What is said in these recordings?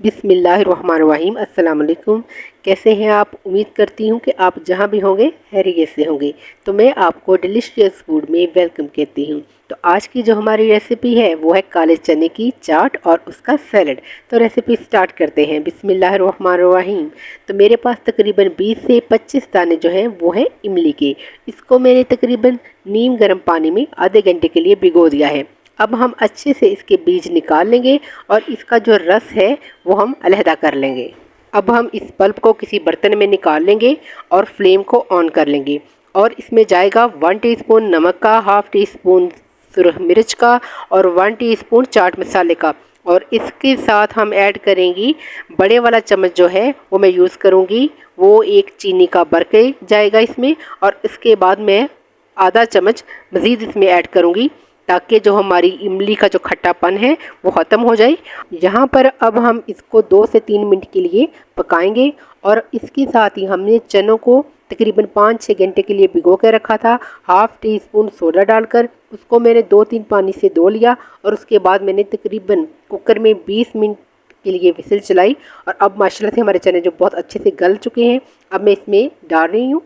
बिस्मिल्लाहिर्रहमानिर्रहीम। अस्सलाम वालेकुम। कैसे हैं आप? उम्मीद करती हूँ कि आप जहाँ भी होंगे खैरियत से होंगे। तो मैं आपको डिलीशियस फूड में वेलकम कहती हूँ। तो आज की जो हमारी रेसिपी है वो है काले चने की चाट और उसका सैलड। तो रेसिपी स्टार्ट करते हैं। बिस्मिल्लाहिर्रहमानिर्रहीम। तो मेरे पास तकरीबन 20 से 25 दाने जो हैं वो है इमली के। इसको मैंने तकरीबन नीम गर्म पानी में आधे घंटे के लिए भिगो दिया है। अब हम अच्छे से इसके बीज निकाल लेंगे और इसका जो रस है वो हम अलहदा कर लेंगे। अब हम इस पल्प को किसी बर्तन में निकाल लेंगे और फ्लेम को ऑन कर लेंगे और इसमें जाएगा 1 टीस्पून नमक का, हाफ़ टी स्पून सुरख मिर्च का और 1 टीस्पून चाट मसाले का। और इसके साथ हम ऐड करेंगी बड़े वाला चम्मच जो है वो मैं यूज़ करूँगी, वो एक चीनी का बरके जाएगा इसमें। और इसके बाद मैं आधा चम्मच मज़ीद इसमें ऐड करूँगी ताकि जो हमारी इमली का जो खट्टापन है वो ख़त्म हो जाए। यहाँ पर अब हम इसको 2 से 3 मिनट के लिए पकाएंगे और इसके साथ ही हमने चनों को तकरीबन 5-6 घंटे के लिए भिगो के रखा था। हाफ़ टी स्पून सोडा डालकर उसको मैंने 2-3 पानी से धो लिया और उसके बाद मैंने तकरीबन कुकर में 20 मिनट के लिए विसिल चलाई। और अब माशाल्लाह से हमारे चने जो बहुत अच्छे से गल चुके हैं, अब मैं इसमें डाल रही हूँ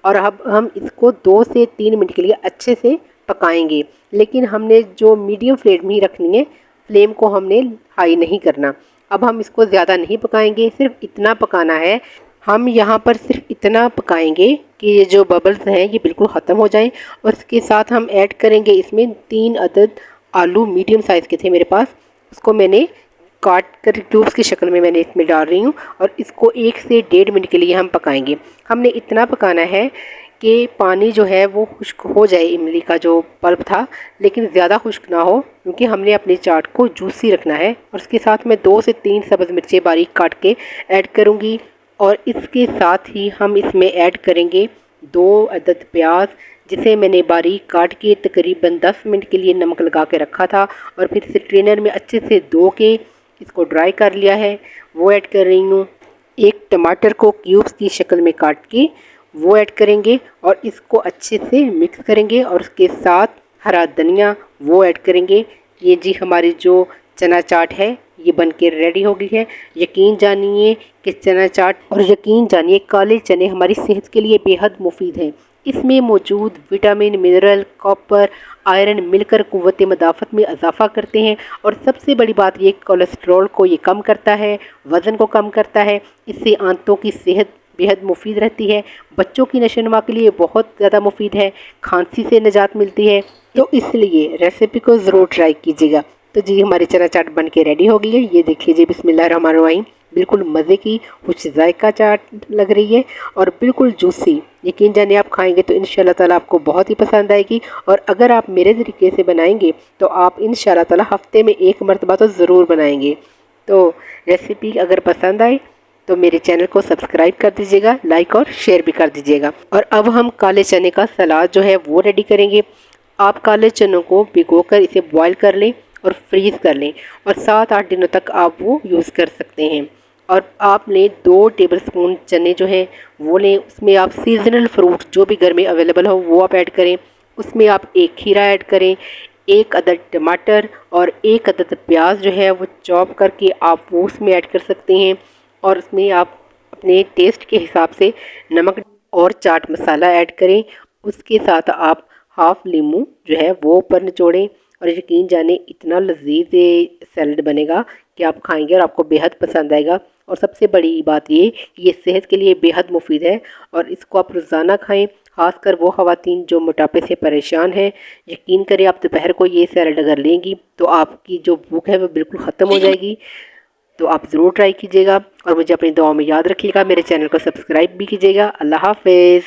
और अब हम इसको 2 से 3 मिनट के लिए अच्छे से पकाएंगे। लेकिन हमने जो मीडियम फ्लेम में ही रखनी है, फ्लेम को हमने हाई नहीं करना। अब हम इसको ज़्यादा नहीं पकाएंगे, सिर्फ इतना पकाना है। हम यहाँ पर सिर्फ इतना पकाएंगे कि ये जो बबल्स हैं ये बिल्कुल ख़त्म हो जाएं। और इसके साथ हम ऐड करेंगे इसमें 3 अदद आलू मीडियम साइज़ के थे मेरे पास, उसको मैंने काट कर क्यूब्स की शक्ल में मैंने इसमें डाल रही हूँ और इसको 1 से 1.5 मिनट के लिए हम पकाएंगे। हमने इतना पकाना है कि पानी जो है वो खुश्क हो जाए, इमली का जो पल्प था, लेकिन ज़्यादा खुश्क ना हो क्योंकि हमने अपनी चाट को जूसी रखना है। और इसके साथ मैं 2 से 3 सब्ज़ मिर्चें बारीक काट के ऐड करूँगी और इसके साथ ही हम इसमें ऐड करेंगे 2 अदद प्याज जिसे मैंने बारीक काट के तकरीबन 10 मिनट के लिए नमक लगा के रखा था और फिर स्ट्रेनर में अच्छे से धो के इसको ड्राई कर लिया है, वो ऐड कर रही हूँ। एक टमाटर को क्यूब्स की शक्ल में काट के वो ऐड करेंगे और इसको अच्छे से मिक्स करेंगे और उसके साथ हरा धनिया वो ऐड करेंगे। ये जी हमारी जो चना चाट है ये बनके रेडी हो गई है। यकीन जानिए कि चना चाट और यकीन जानिए काले चने हमारी सेहत के लिए बेहद मुफीद हैं। इसमें मौजूद विटामिन, मिनरल, कॉपर, आयरन मिलकर क़ुव्वत मदाफ़त में इजाफ़ा करते हैं। और सबसे बड़ी बात ये कोलेस्ट्रॉल को ये कम करता है, वज़न को कम करता है। इससे आंतों की सेहत बेहद मुफीद रहती है। बच्चों की नशोनुमा के लिए बहुत ज़्यादा मुफीद है, खांसी से निजात मिलती है। तो इसलिए रेसिपी को ज़रूर ट्राई कीजिएगा। तो जी हमारी चना चाट बन के रेडी हो गई है। ये देखिए जी, बिस्मिल्लाहिर्रहमानिर्रहीम। बिल्कुल मज़े की कुछ जायका चाट लग रही है और बिल्कुल जूसी। यकीन जानिए आप खाएंगे तो इंशाल्लाह ताला आपको बहुत ही पसंद आएगी। और अगर आप मेरे तरीके से बनाएंगे तो आप इंशाल्लाह ताला हफ्ते में 1 मरतबा तो ज़रूर बनाएंगे। तो रेसिपी अगर पसंद आए तो मेरे चैनल को सब्सक्राइब कर दीजिएगा, लाइक और शेयर भी कर दीजिएगा। और अब हम काले चने का सलाद जो है वो रेडी करेंगे। आप काले चनों को भिगोकर इसे बॉईल कर लें और फ्रीज़ कर लें और 7-8 दिनों तक आप वो यूज़ कर सकते हैं। और आप लें 2 टेबलस्पून चने जो हैं वो लें, उसमें आप सीजनल फ्रूट जो भी घर में अवेलेबल हो वो आप ऐड करें। उसमें आप 1 खीरा ऐड करें, 1 अदद टमाटर और 1 अदद प्याज जो है वो चॉप करके आप वो उसमें ऐड कर सकते हैं। और उसमें आप अपने टेस्ट के हिसाब से नमक और चाट मसाला ऐड करें। उसके साथ आप हाफ़ लीमू जो है वो ऊपर निचोड़ें और यकीन जाने इतना लजीज ये सैलड बनेगा कि आप खाएंगे और आपको बेहद पसंद आएगा। और सबसे बड़ी बात ये कि ये सेहत के लिए बेहद मुफीद है और इसको आप रोज़ाना खाएं, ख़ासकर वो ख़वातीन जो मोटापे से परेशान हैं। यकीन करें आप दोपहर को ये सैलड अगर लेंगी तो आपकी जो भूख है वो बिल्कुल ख़त्म हो जाएगी। तो आप ज़रूर ट्राई कीजिएगा और मुझे अपनी दुआओं में याद रखिएगा। मेरे चैनल को सब्सक्राइब भी कीजिएगा। अल्लाह हाफ़िज़।